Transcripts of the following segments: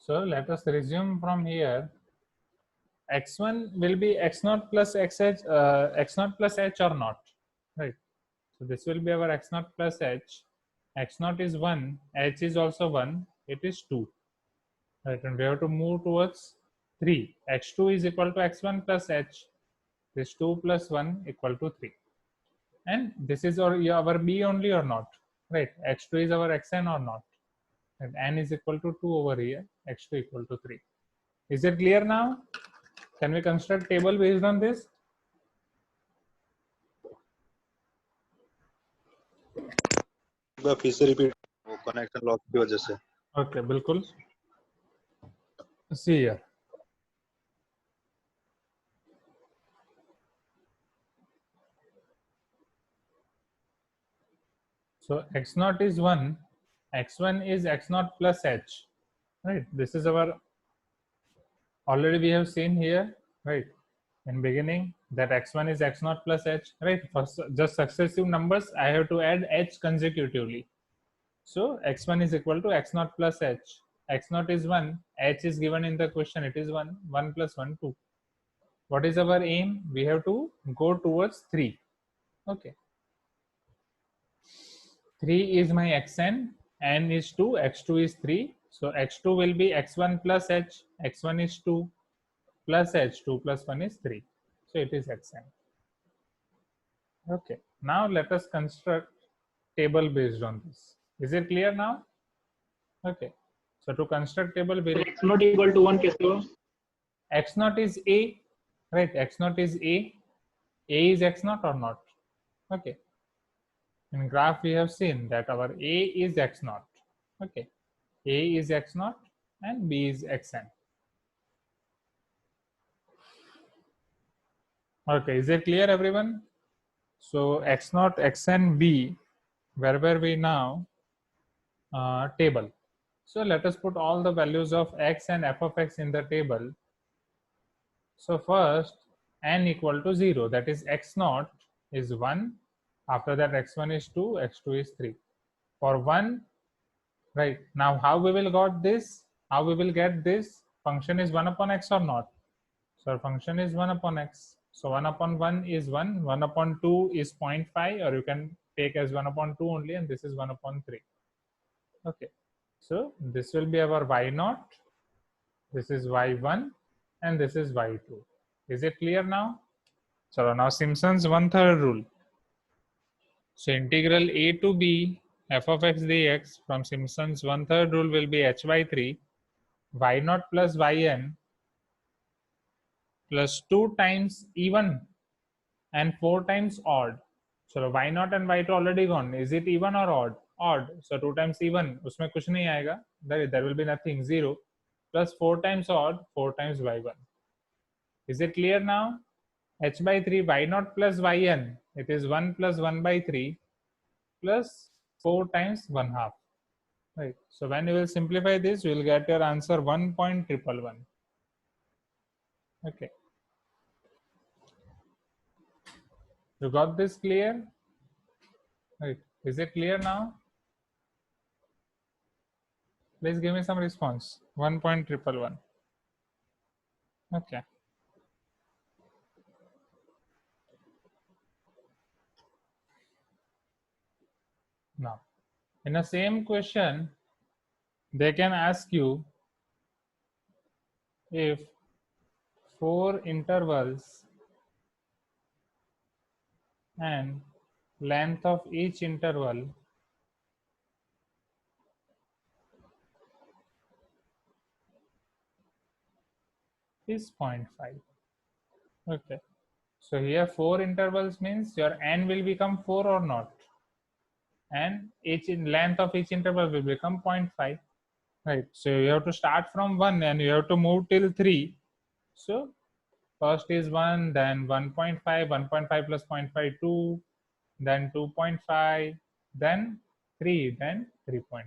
So let us resume from here. X1 will be x0 plus xh, x0 plus h or not, right? So this will be our x0 plus h. X0 is 1, h is also 1, it is 2, right? And we have to move towards 3. X2 is equal to x1 plus h. This 2 plus 1 equal to 3. And this is our b only or not, right? X2 is our xn or not, and n is equal to 2 over here, x2 equal to 3. Is it clear now? Can we construct table based on this? फिर से repeat connection loss की वजह से. Okay, बिल्कुल. See here. So x0 is 1, x1 is x0 plus h, right? This is our, already we have seen here, right? In beginning that x1 is x0 plus h, right? For just successive numbers, I have to add h consecutively. So x1 is equal to x0 plus h. X0 is 1, h is given in the question, it is 1, 1 plus 1, 2. What is our aim? We have to go towards 3. Okay. 3 is my xn, n is 2, x2 is 3. So x2 will be x1 plus h, x1 is 2 plus h, 2 plus 1 is 3. So it is xn. Okay. Now let us construct table based on this. Is it clear now? Okay. So to construct table, x not equal to 1 कैसे हुआ? x0 is a, right? X0 is a is x0 or not? Okay. In graph we have seen that our a is x0. Okay. A is x0 and b is xn. Okay, is it clear everyone? So x0, xn, b, where were we now? Table. So let us put all the values of x and f of x in the table. So first, n equal to 0, that is x0 is 1. After that, x1 is 2, x2 is 3. For 1, right, now how we will got this? How we will get this? Function is 1 upon x or not? So our function is 1 upon x. So 1 upon 1 is 1, 1 upon 2 is 0.5, or you can take as 1 upon 2 only, and this is 1 upon 3. Okay, so this will be our y0, this is y1, and this is y2. Is it clear now? So now Simpson's 1/3 rule. So integral a to b f of x dx from Simpson's 1/3 rule will be h by 3 y0 plus yn plus 2 times even and 4 times odd. So y0 and y2 already gone. Is it even or odd? Odd. So 2 times even, उसमें कुछ नहीं आएगा. There will be nothing, 0. Plus 4 times odd, 4 times y1. Is it clear now? H by 3 y0 plus yn. It is 1 plus 1 by 3 plus 4 times 1/2. Right. So when you will simplify this, you will get your answer 1.111. Okay. You got this clear? Right. Is it clear now? Please give me some response. 1.111. Okay. Now, in the same question, they can ask you if 4 intervals and length of each interval is 0.5. Okay. So here 4 intervals means your n will become 4 or not, and each in length of each interval will become 0.5. Right. So you have to start from 1 and you have to move till 3. So first is 1, then 1.5, 1.5 plus 0.5, 2, then 2.5, then 3, then 3.5.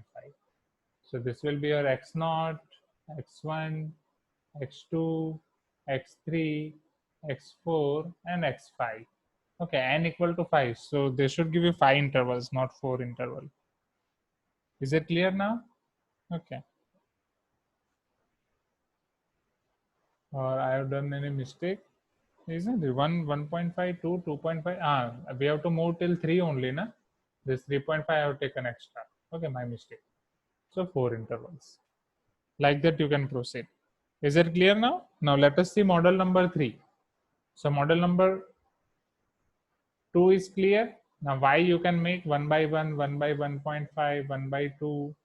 So this will be your x0, x1, x2, x3, x4, and x5. Okay, n equal to 5. So they should give you 5 intervals, not 4 interval. Is it clear now? Okay. or I have done any mistake? Isn't it 1.5, 2.5? We have to move till 3 only, na? This 3.5 I have taken extra. Okay, my mistake. So 4 intervals. Like that you can proceed. Is it clear now? Now let us see model number 3. So model number 2 is clear. Now y you can make 1 by 1, 1 by 1.5, 1 by 2,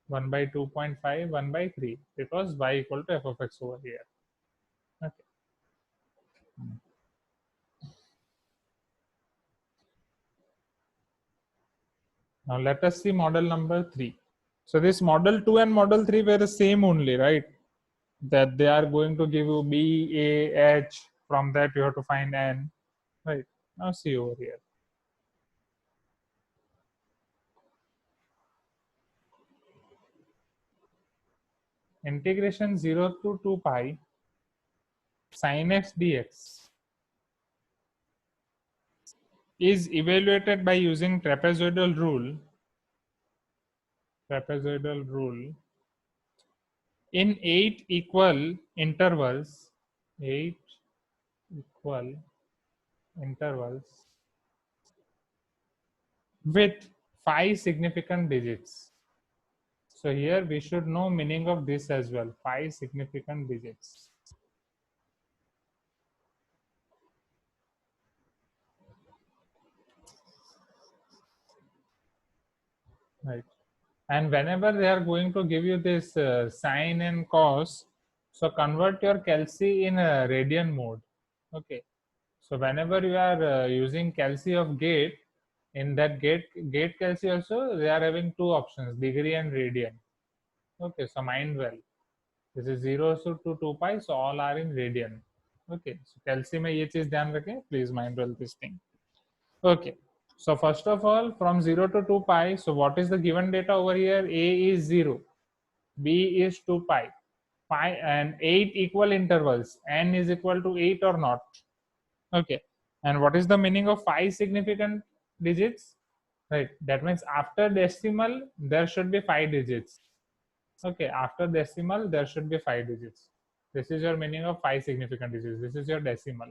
1 by 2.5, 1 by 3, because y equal to f of x over here. Okay. Now let us see model number 3. So this model 2 and model 3 were the same only, right? That they are going to give you B, A, H. From that you have to find N. Right. Now see over here. Integration 0 to 2 pi sin x dx is evaluated by using trapezoidal rule. Trapezoidal rule in 8 equal intervals. 8 equal intervals with 5 significant digits. So here we should know meaning of this as well. 5 significant digits. Right. And whenever they are going to give you this sine and cos, so convert your calci in a radian mode. Okay. So whenever you are using calci of gate, in that gate calci also they are having two options, degree and radian. Okay, so mind well. This is 0 to 2 pi, so all are in radian. Okay, so calci में ये चीज ध्यान रखें, please mind well this thing. Okay, so first of all, from 0 to 2 pi, so what is the given data over here? A is 0, B is 2 pi, and 8 equal intervals, N is equal to 8 or not. Okay, and what is the meaning of 5 significant digits? Right, that means after decimal there should be 5 digits. Okay, after decimal there should be 5 digits. This is your meaning of 5 significant digits. This is your decimal.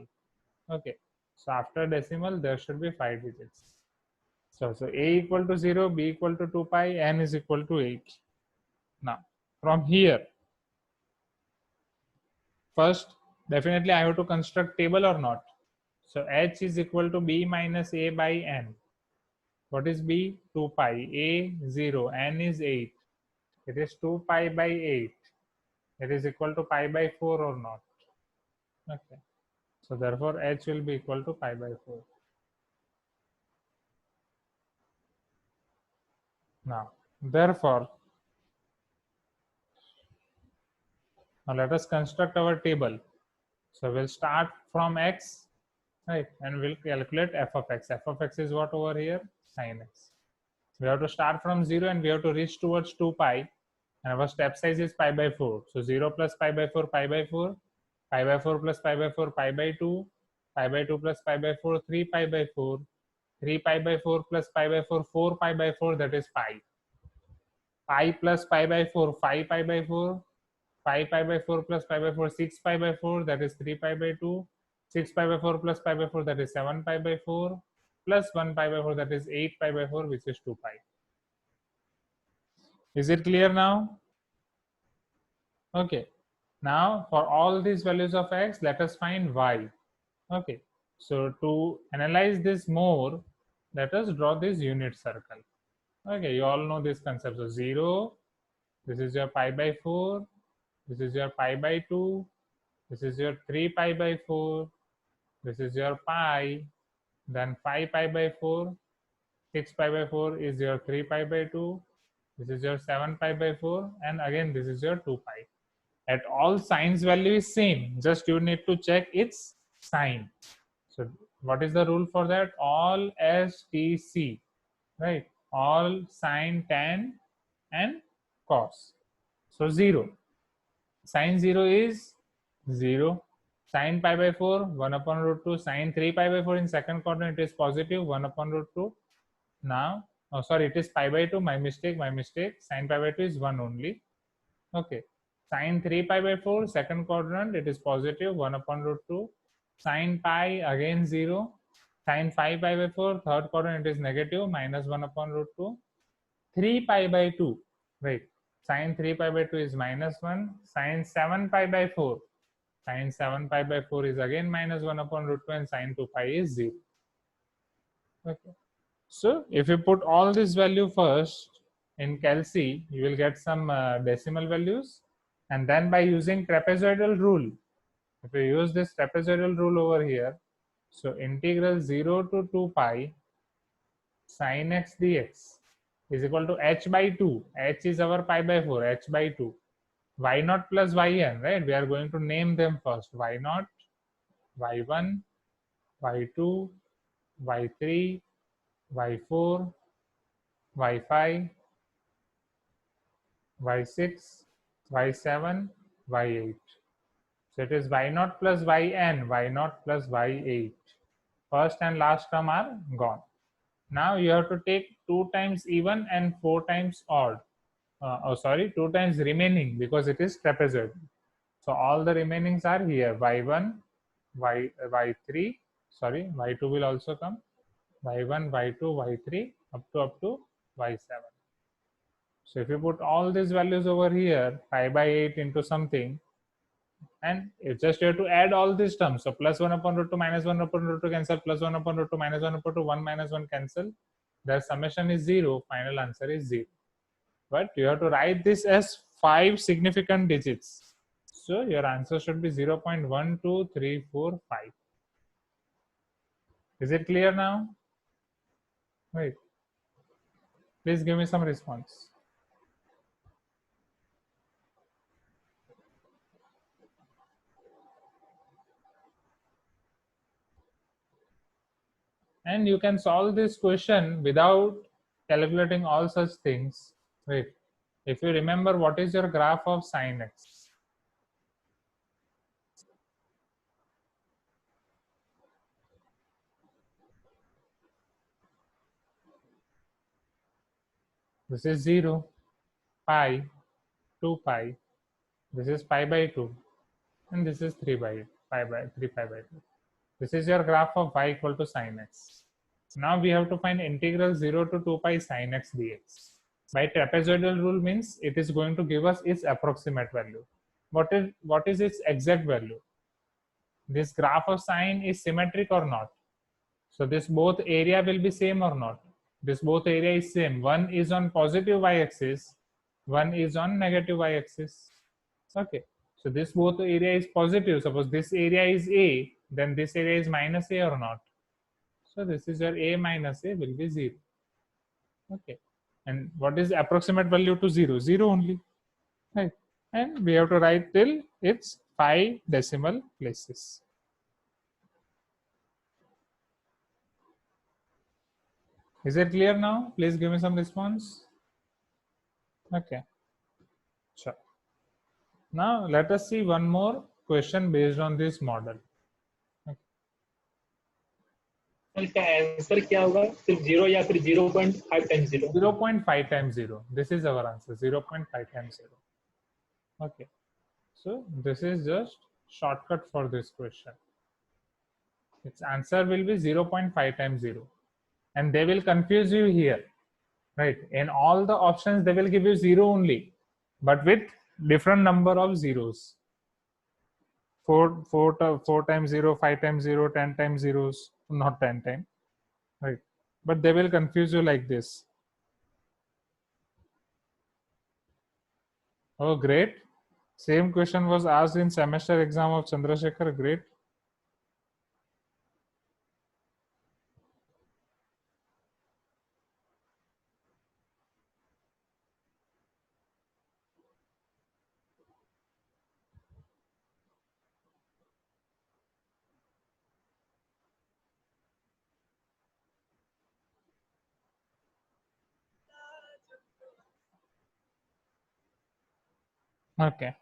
Okay, so after decimal there should be 5 digits. So A equal to 0, B equal to 2 pi, N is equal to 8. Now from here, first definitely I have to construct table or not. So H is equal to B minus A by N. What is B? 2 pi. A 0, N is 8. It is 2 pi by 8. It is equal to pi by 4 or not. Okay. So therefore H will be equal to pi by 4. Now therefore, now let us construct our table. So we'll start from x, right, and we'll calculate f of x. F of x is what over here? Sin x. We have to start from 0 and we have to reach towards 2 pi, and our step size is pi by 4. So 0 plus pi by 4, pi by 4, pi by 4 plus pi by 4, pi by 2, pi by 2 plus pi by 4, 3 pi by 4, 3 pi by 4 plus pi by 4, 4 pi by 4, that is pi. Pi plus pi by 4, 5 pi by 4, 5 pi by 4 plus pi by 4, 6 pi by 4, that is 3 pi by 2, 6 pi by 4 plus pi by 4, that is 7 pi by 4, plus 1 pi by 4, that is 8 pi by 4, which is 2 pi. Is it clear now? Okay. Now for all these values of x, let us find y. Okay. So to analyze this more, let us draw this unit circle. Okay, you all know this concept. So 0, this is your pi by 4, this is your pi by 2, this is your 3 pi by 4, this is your pi, then 5 pi by 4, 6 pi by 4 is your 3 pi by 2, this is your 7 pi by 4, and again this is your 2 pi. At all signs value is same, just you need to check its sign. So what is the rule for that? All STC, right? All sine, tan and cos. So 0. Sine 0 is 0. Sine pi by 4, 1 upon root 2. Sine 3 pi by 4 in second quadrant, it is positive, 1 upon root 2. Now, oh sorry, it is pi by 2, my mistake. Sine pi by 2 is 1 only. Okay. Sine 3 pi by 4, second quadrant, it is positive 1 upon root 2. Sine pi, again 0. Sine 5 pi by 4, third quadrant, it is negative minus 1 upon root 2. 3 pi by 2, right? Sine 3 pi by 2 is minus 1. Sine 7 pi by 4. Sine 7 pi by 4 is again minus 1 upon root 2, and sine 2 pi is 0. Okay. So if you put all this value first in Calci, you will get some decimal values, and then by using trapezoidal rule, if you use this trapezoidal rule over here, so integral 0 to 2 pi sin x dx is equal to h by 2. H is our pi by 4, h by 2. Y naught plus yn, right? We are going to name them first. Y naught, y1, y2, y3, y4, y5, y6, y7, y8. So it is y0 plus yn, y0 plus y8. First and last term are gone. Now you have to take 2 times even and 4 times odd. 2 times remaining, because it is trapezoid. So all the remainings are here. Y1, y3, sorry, y2 will also come. Y1, y2, y3 up to y7. So if you put all these values over here, pi by 8 into something, and it's just you have to add all these terms. So plus 1 upon root 2 minus 1 upon root 2 cancel, plus 1 upon root 2 minus 1 upon 2, 1 minus 1 cancel. The summation is 0, final answer is 0. But you have to write this as 5 significant digits. So your answer should be 0.12345. Is it clear now? Wait. Please give me some response. And you can solve this question without calculating all such things. Wait. If you remember, what is your graph of sin x? This is 0, pi, 2 pi. This is pi by 2. And this is 3 by 3 pi by 2. This is your graph of y equal to sin x. Now we have to find integral 0 to 2 pi sin x dx. By trapezoidal rule means it is going to give us its approximate value. What is its exact value? This graph of sine is symmetric or not? So this both area will be same or not? This both area is same. One is on positive y-axis, one is on negative y-axis. Okay. So this both area is positive. Suppose this area is A, then this area is minus A or not? So this is your A minus A will be 0. Okay. And what is approximate value to 0? 0 only. Right. And we have to write till its 5 decimal places. Is it clear now? Please give me some response. Okay. Sure. Now let us see one more question based on this model. इसका answer क्या होगा? सिर्फ 0 या फिर 0.5 times 0? 0.5 times 0. This is our answer. 0.5 times 0. Okay. So this is just shortcut for this question. Its answer will be 0.5 times 0. And they will confuse you here. Right. In all the options, they will give you 0 only, but with different number of zeros. 4 times 0, 5 times 0, 10 times zeros, not 10 times, right? But they will confuse you like this. Oh, great. Same question was asked in semester exam of Chandrasekhar. Great. Okay.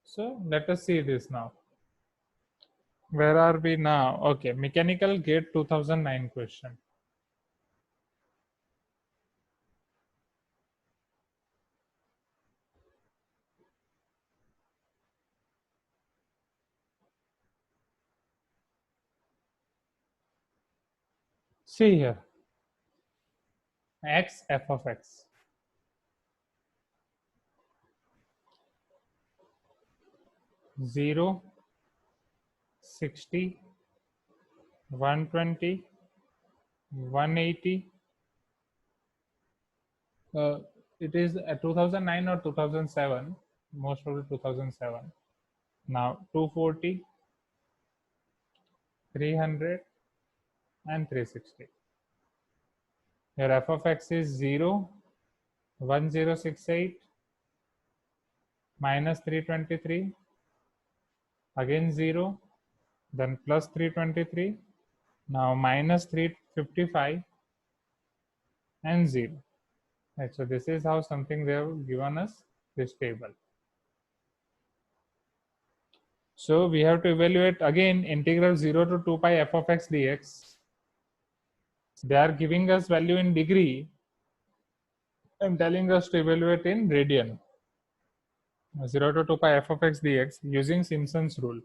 So let us see this now. Where are we now? Okay, mechanical gate 2009 question. See here, x f of x. Zero, 60, 120, 180. It is 2009 or 2007, most probably 2007. Now 240, 300, and 360. Your f of x is 0, 1068, minus 323, again 0, then plus 323, now minus 355, and 0. Right, so this is how something they have given us this table. So we have to evaluate again integral 0 to 2 pi f of x dx. They are giving us value in degree and telling us to evaluate in radian. 0 to 2 pi f of x dx using Simpson's rule.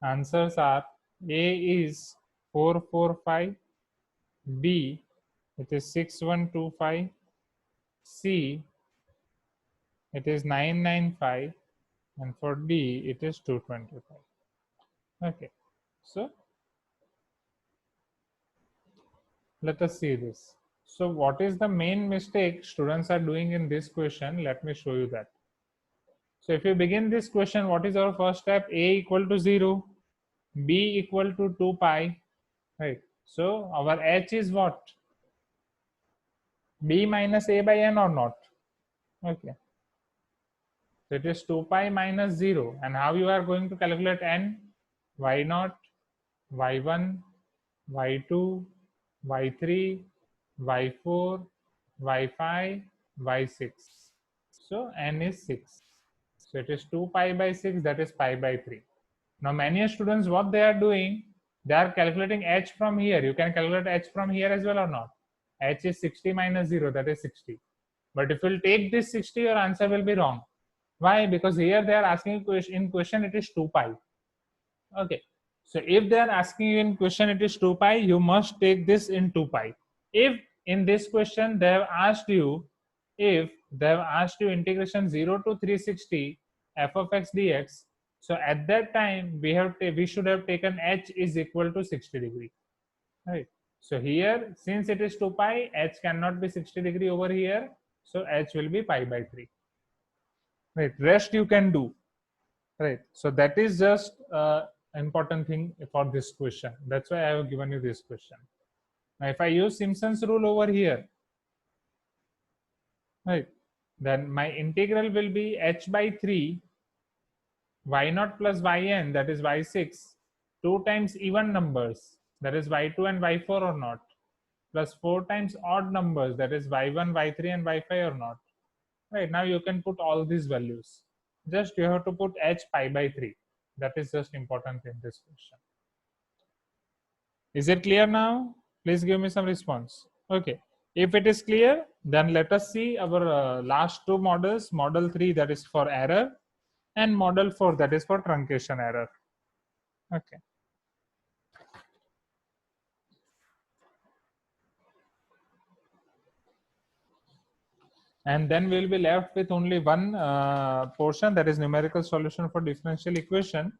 Answers are A is 445, B it is 6125, C it is 995, and for D it is 225. Okay, so let us see this. So what is the main mistake students are doing in this question? Let me show you that. So if you begin this question, what is our first step? A equal to 0, B equal to 2 pi, right? So our H is what? B minus A by N or not? Okay. So it is 2 pi minus 0. And how you are going to calculate N? Y0, Y1, Y2, Y3, Y4, Y5, Y6. So N is 6. So it is 2 pi by 6, that is pi by 3. Now many students, what they are doing, they are calculating H from here. You can calculate H from here as well or not. H is 60 minus 0, that is 60. But if you will take this 60, your answer will be wrong. Why? Because here they are asking in question it is 2 pi. Okay. So if they are asking you in question it is 2 pi, you must take this in 2 pi. If in this question they have asked you, if they have asked you integration 0 to 360 f of x dx, so at that time we should have taken h is equal to 60 degree, right? So here since it is 2 pi, h cannot be 60 degree over here, so h will be pi by 3, right? Rest you can do, right? So that is just important thing for this question. That's why I have given you this question. Now if I use Simpson's rule over here, right, then my integral will be h by 3 y0 plus yn, that is y6, 2 times even numbers, that is y2 and y4 or not, plus 4 times odd numbers, that is y1, y3 and y5 or not. Right, now you can put all these values. Just you have to put h pi by 3. That is just important in this question. Is it clear now? Please give me some response. Okay. If it is clear, then let us see our last two models. Model 3, that is for error, and model 4, that is for truncation error. Okay. And then we'll be left with only one portion, that is numerical solution for differential equation,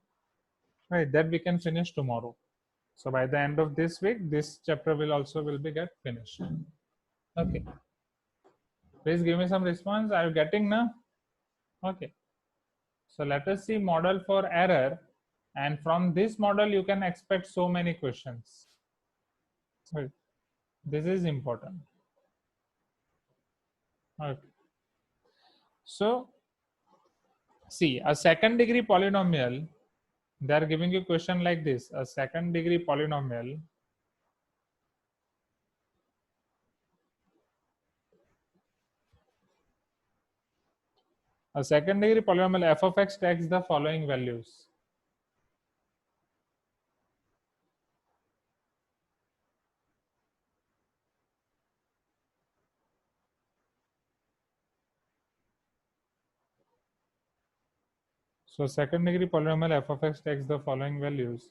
right? That we can finish tomorrow. So by the end of this week, this chapter will be get finished. Okay. Please give me some response. Are you getting now? Okay. So let us see model for error, and from this model you can expect so many questions. Right. This is important. Okay. So see, a second degree polynomial, they are giving you a question like this. A second degree polynomial f of x takes the following values. So second degree polynomial f of x takes the following values.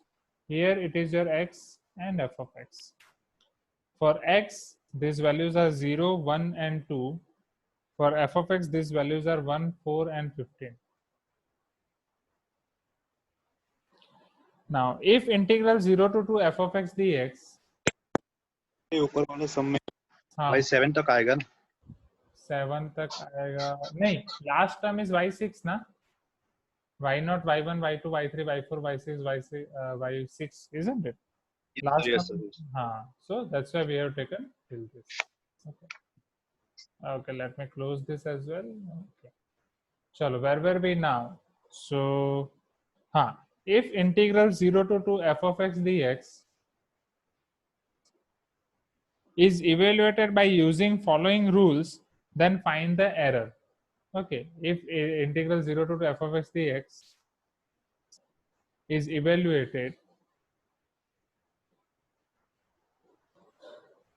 Here it is your x and f of x. For x, these values are 0, 1 and 2. For f of x, these values are 1, 4 and 15. Now, if integral 0 to 2 f of x dx, ये ऊपर वाले सम में हाँ भाई 7 तक आएगा ना? 7 तक आएगा नहीं, लास्ट टर्म इज y6 ना, y0, y1, y2, y3, y4, y6, y6, isn't it? Last Yes, term, sir, yes. so that's why we have taken till this. Okay, let me close this as well. Okay, chalo, where were we now? So if integral 0 to 2 f of x dx is evaluated by using following rules, then find the error. Okay, if integral 0 to 2 f of x dx is evaluated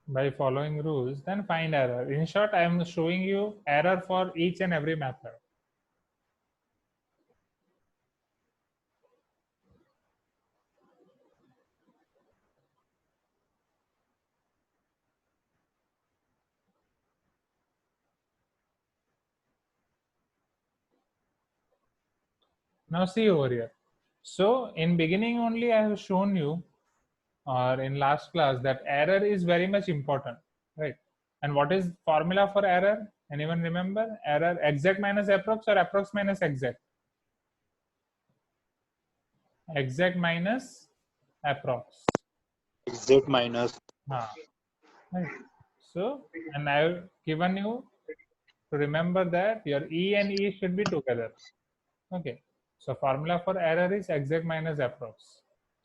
by following rules, then find error. In short, I am showing you error for each and every method. Now see over here. So in beginning only I have shown you, or in last class, that error is very much important, right? And what is formula for error? Anyone remember? Error exact minus approx or approx minus exact? Exact minus approx. Exact minus. Right. So, and I have given you to remember that your E and E should be together. Okay. So formula for error is exact minus approx.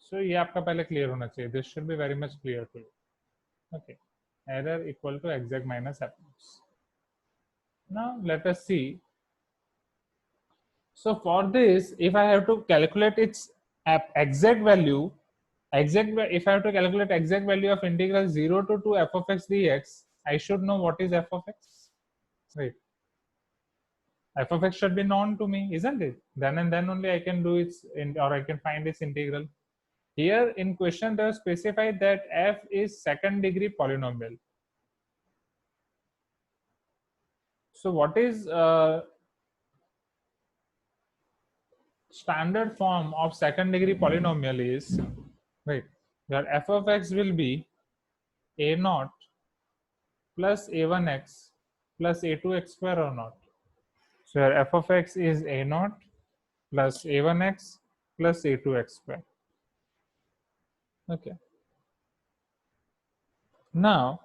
So ये आपका पहले clear होना चाहिए. This should be very much clear to you. Okay. Error equal to exact minus approx. Now let us see. So for this, if I have to calculate its exact value, if I have to calculate exact value of integral 0 to 2 f of x dx, I should know what is f of x, right? F of x should be known to me, isn't it? Then and then only I can do its or I can find its integral. Here in question they have specified that f is second degree polynomial. So what is standard form of second degree polynomial is, right, your f of x will be a naught plus a1x plus a2x square or not. So your f of x is a naught plus a1x plus a2x square. Okay. Now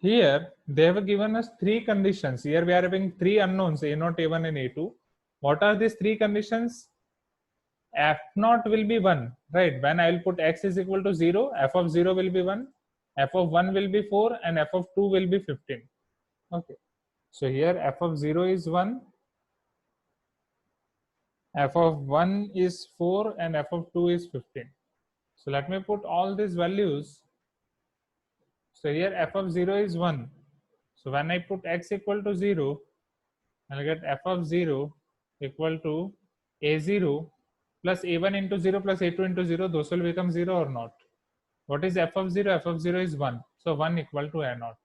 here they have given us three conditions. Here we are having three unknowns, a naught, a1 and a2. What are these three conditions? F naught will be 1, right? When I will put x is equal to 0, f of 0 will be 1, f of 1 will be 4 and f of 2 will be 15. Okay. So here f of 0 is 1, f of 1 is 4 and f of 2 is 15. So let me put all these values. So here f of 0 is 1. So when I put x equal to 0, I'll get f of 0 equal to a0 plus a1 into 0 plus a2 into 0. Those will become 0 or not. What is f of 0? F of 0 is 1. So 1 equal to a naught.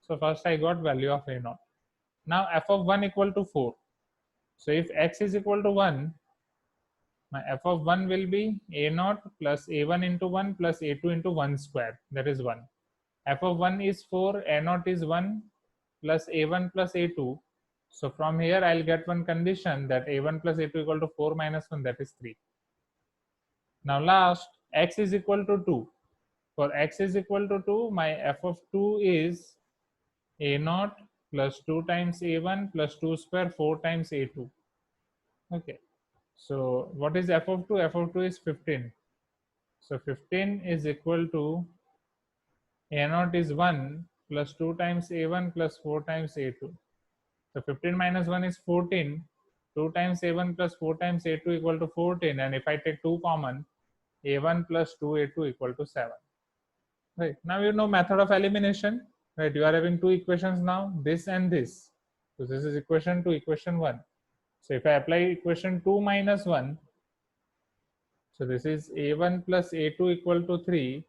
So first I got value of a naught. Now f of 1 equal to 4. So if x is equal to 1, my f of 1 will be a naught plus a1 into 1 plus a2 into 1 square. That is 1. F of 1 is 4, a naught is 1 plus a1 plus a2. So from here I'll get one condition that a1 plus a2 equal to 4 minus 1, that is 3. Now last, x is equal to 2. For x is equal to 2, my f of 2 is a naught plus 2 times a1 plus 2 square 4 times a2. Okay. So what is f of 2? F of 2 is 15. So 15 is equal to a naught is 1 plus 2 times a1 plus 4 times a2. So 15 minus 1 is 14. 2 times a1 plus 4 times a2 equal to 14. And if I take 2 common, a1 plus 2a2 equal to 7. Right. Now you know method of elimination. Right. You are having two equations now, this and this. So this is equation 2, equation 1. So if I apply equation 2 minus 1, so this is a1 plus a2 equal to 3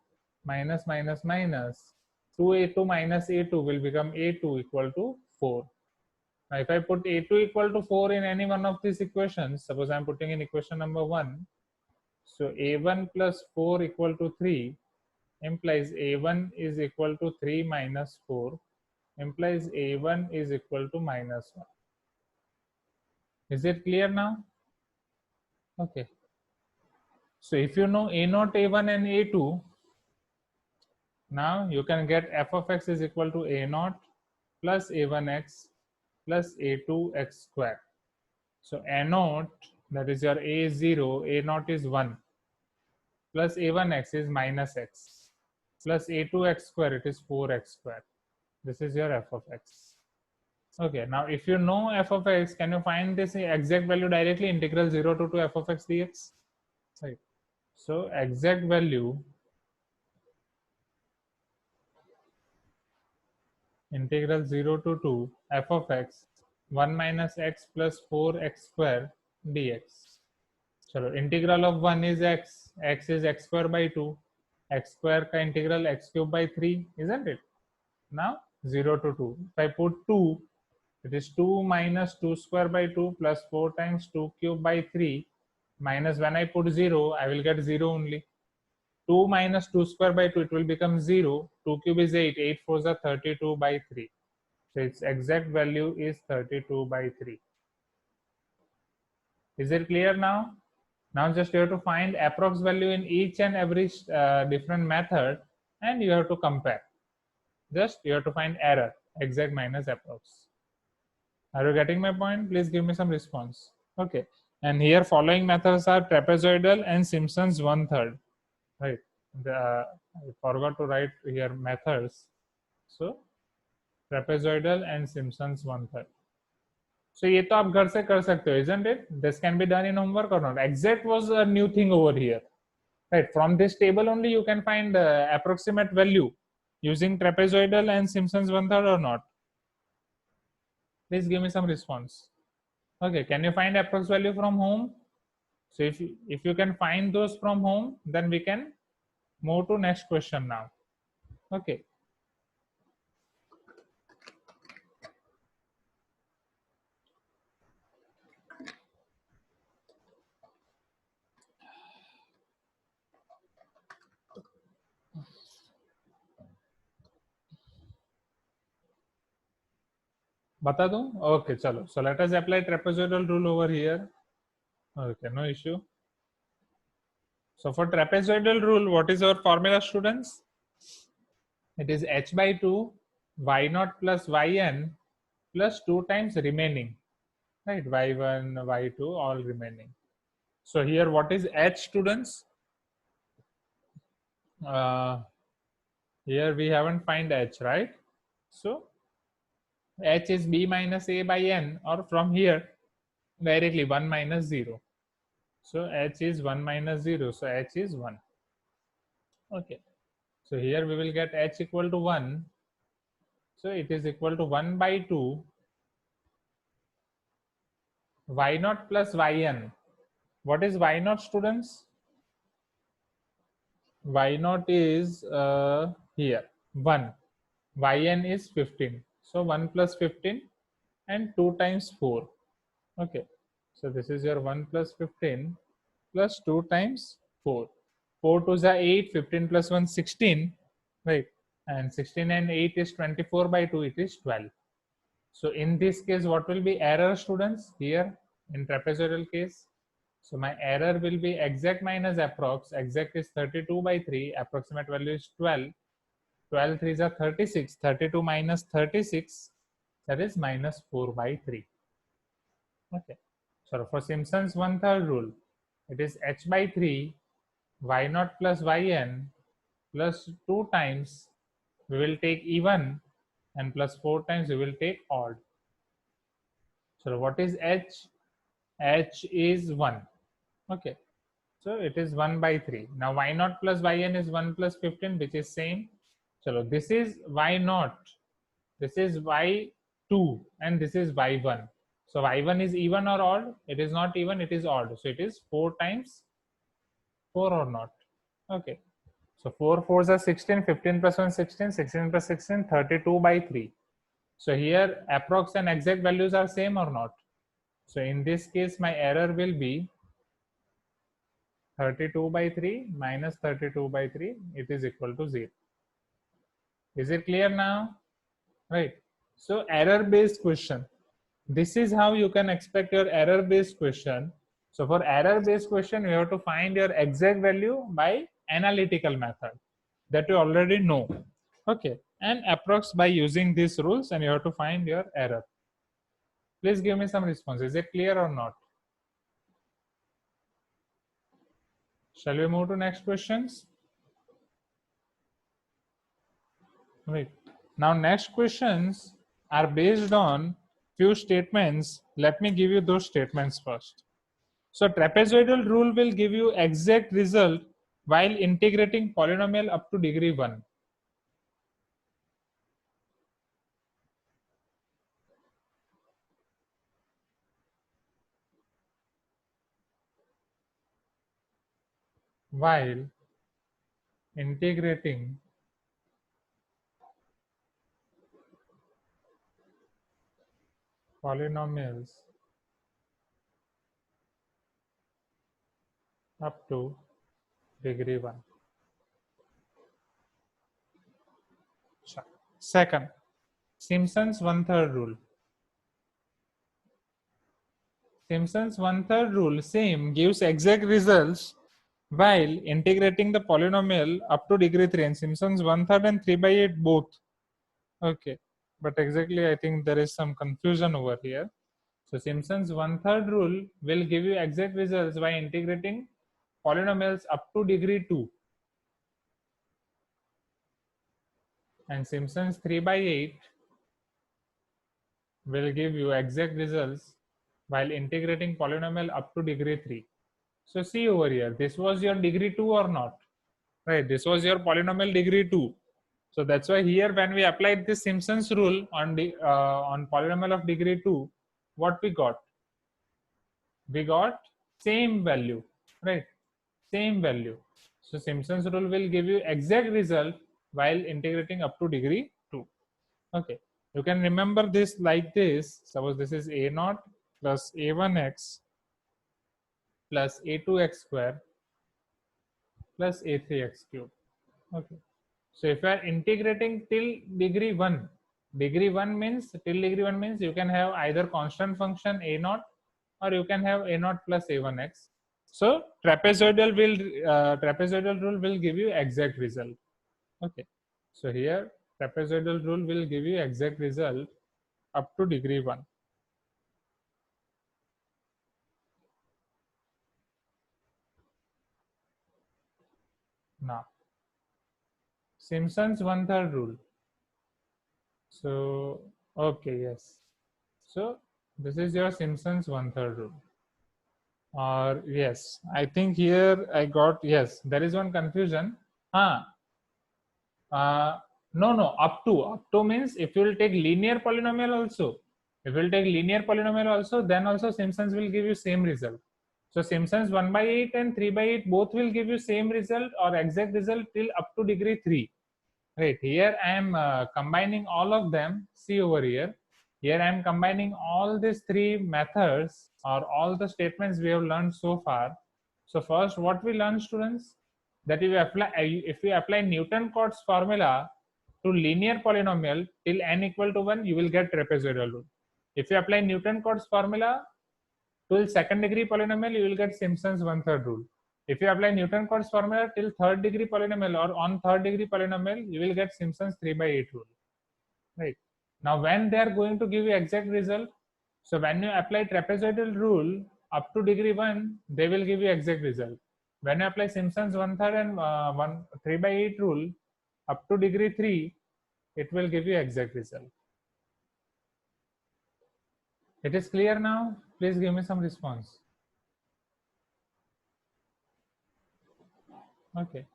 minus minus minus 2a2 minus a2 will become a2 equal to 4. Now if I put a2 equal to 4 in any one of these equations, suppose I'm putting in equation number 1, so a1 plus 4 equal to 3 implies a1 is equal to 3 minus 4 implies a1 is equal to minus 1. Is it clear now? Okay. So if you know a0, a1 and a2, now you can get f of x is equal to a0 plus a1x plus a2x square. So a0, that is your a0, a0 is 1 plus a1x is minus x plus a2x square, it is 4x square. This is your f of x. Okay, now if you know f of x, can you find this exact value directly? Integral 0 to 2 f of x dx. Right. So exact value integral 0 to 2 f of x 1 minus x plus 4x square dx. So integral of 1 is x is x square by 2, x square ka integral x cube by 3, isn't it? Now 0 to 2. If I put 2, it is 2 minus 2 square by 2 plus 4 times 2 cube by 3 minus when I put 0, I will get 0 only. 2 minus 2 square by 2, it will become 0. 2 cube is 8, 8 4s are 32 by 3. So its exact value is 32 by 3. Is it clear now? Now just you have to find approx value in each and every different method and you have to compare. Just you have to find error, exact minus approx. Are you getting my point? Please give me some response. Okay. And here following methods are trapezoidal and Simpson's 1/3. Right. I forgot to write here methods. So trapezoidal and Simpson's 1/3. So ये तो आप घर से कर सकते हो, isn't it? This can be done in homework or not. Exact was a new thing over here. Right. From this table only you can find approximate value using trapezoidal and Simpson's 1/3 or not. Please give me some response. Okay, can you find approx value from home? So if you can find those from home, then we can move to next question now. Okay. बता दूं? Okay, चलो. So let us apply trapezoidal rule over here. Okay, no issue. So for trapezoidal rule, what is our formula, students? It is h by 2 y0 plus yn plus 2 times remaining, right? y1, y2, all remaining. So here what is h, students? Here we haven't find h, right? So h is b minus a by n, or from here directly 1 minus 0. So h is 1 minus 0, so h is 1. Okay, so here we will get h equal to 1. So it is equal to 1 by 2 y0 plus yn. What is y0, students? y0 is here 1, yn is 15. So 1 plus 15 and 2 times 4. Okay, so this is your 1 plus 15 plus 2 times 4. 4 2s are 8, 15 plus 1 16, right? And 16 and 8 is 24 by 2, it is 12. So in this case, what will be error, students? Here in trapezoidal case, so my error will be exact minus approx. Exact is 32 by 3, approximate value is 12. 12 3s are 36, 32 minus 36, that is minus 4 by 3. Okay, so for Simpson's 1/3 rule, it is h by 3 y0 plus yn plus 2 times we will take even and plus 4 times we will take odd. So what is h? H is 1. Okay, so it is 1 by 3. Now y0 plus yn is 1 plus 15, which is same. So this is y0, this is y2, and this is y1. So y1 is even or odd? It is not even, it is odd. So it is 4 times 4 or not? Okay. So 4 4s are 16, 15 plus 1 16, 16 plus 16 32 by 3. So here approx and exact values are same or not? So in this case my error will be 32 by 3 minus 32 by 3, it is equal to 0. Is it clear now? Right. So error based question. This is how you can expect your error based question. So for error based question, you have to find your exact value by analytical method that you already know. Okay. And approx by using these rules, and you have to find your error. Please give me some response. Is it clear or not? Shall we move to next questions? Right. Now next questions are based on few statements. Let me give you those statements first. So trapezoidal rule will give you exact result while integrating polynomial up to degree 1. While integrating polynomials up to degree 1. Second, Simpson's one-third rule. Simpson's one-third rule same gives exact results while integrating the polynomial up to degree 3, and Simpson's one-third and 3 by 8 both. Okay, but exactly I think there is some confusion over here. So Simpson's one-third rule will give you exact results by integrating polynomials up to degree 2. And Simpson's 3 by 8 will give you exact results while integrating polynomial up to degree 3. So see over here, this was your degree 2 or not? Right, this was your polynomial degree 2. So that's why here when we applied this Simpson's rule on polynomial of degree 2, what we got? We got same value, right? Same value. So Simpson's rule will give you exact result while integrating up to degree 2. Okay, you can remember this like this. Suppose this is a0 plus a1x plus a2x square plus a3x cube. Okay, so if you are integrating till degree 1, degree 1 means till degree 1 means you can have either constant function a0 or you can have a0 plus a1x. So trapezoidal rule will give you exact result. Okay, so here trapezoidal rule will give you exact result up to degree 1. Now Simpson's one-third rule. So okay, yes. So this is your Simpson's one-third rule. Or yes, I think here I got, yes, there is one confusion. No, up to means if you will take linear polynomial also, if you will take linear polynomial also, then also Simpsons will give you same result. So Simpsons 1 by 8 and 3 by 8 both will give you same result or exact result till up to degree 3. Right, here I am combining all of them. See over here. Here I am combining all these three methods or all the statements we have learned so far. So first, what we learned, students, that if you apply Newton-Cotes formula to linear polynomial till n equal to 1, you will get trapezoidal rule. If you apply Newton-Cotes formula to second degree polynomial, you will get Simpson's one-third rule. If you apply Newton-Cotes formula till third degree polynomial or on third degree polynomial, you will get Simpson's 3 by 8 rule. Right. Now, when they are going to give you exact result, so when you apply trapezoidal rule up to degree 1, they will give you exact result. When you apply Simpson's one-third and 3 by 8 rule up to degree 3, it will give you exact result. It is clear now? Please give me some response. Okay,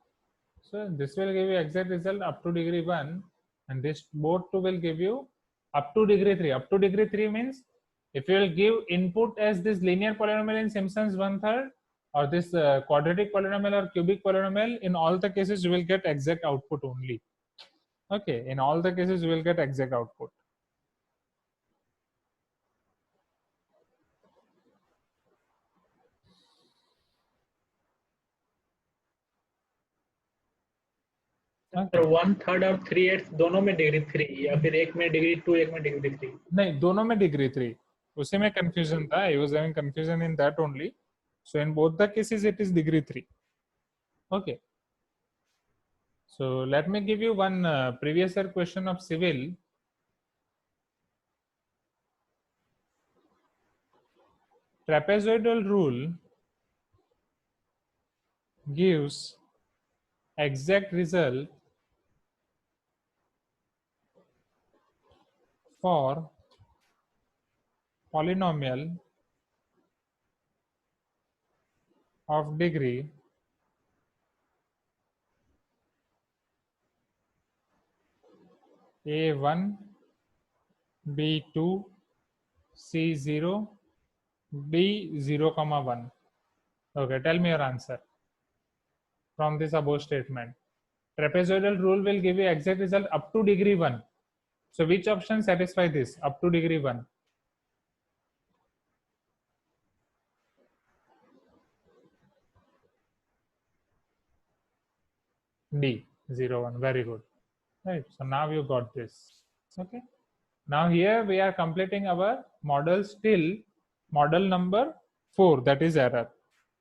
so this will give you exact result up to degree 1, and this both two will give you up to degree 3. Up to degree 3 means If you will give input as this linear polynomial in Simpson's 1/3 or this quadratic polynomial or cubic polynomial, in all the cases you will get exact output only. Okay, in all the cases you will get exact output. Sir 1/3 और 3/8 दोनों में degree 3 या फिर एक में degree 2 एक में degree 3? नहीं, दोनों में डिग्री 3. उसी में कंफ्यूजन था. I was having confusion in that only. So in both the cases it is degree 3. Okay. So let me give you one previous year question of civil. Trapezoidal rule gives exact result for polynomial of degree A1, B2, C0, D0, 1. Okay, tell me your answer from this above statement. Trapezoidal rule will give you exact result up to degree 1. So which option satisfy this up to degree 1? D, 0, 1. Very good. Right. So now you got this. Okay. Now here we are completing our model till model number 4, that is error,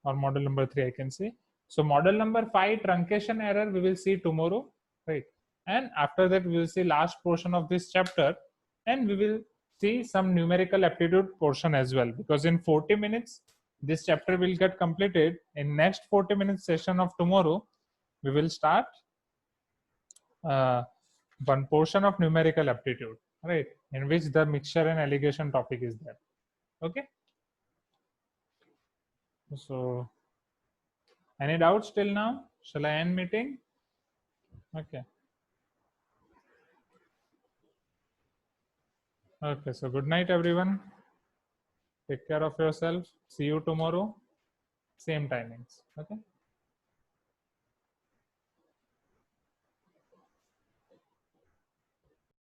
or model number 3 I can say. So model number 5, truncation error, we will see tomorrow, right? And after that we will see last portion of this chapter, and we will see some numerical aptitude portion as well, because in 40 minutes this chapter will get completed. In next 40 minutes session of tomorrow we will start one portion of numerical aptitude, right, in which the mixture and alligation topic is there. Okay, so any doubts till now? Shall I end meeting? Okay. Okay, so good night everyone. Take care of yourself. See you tomorrow, same timings. Okay.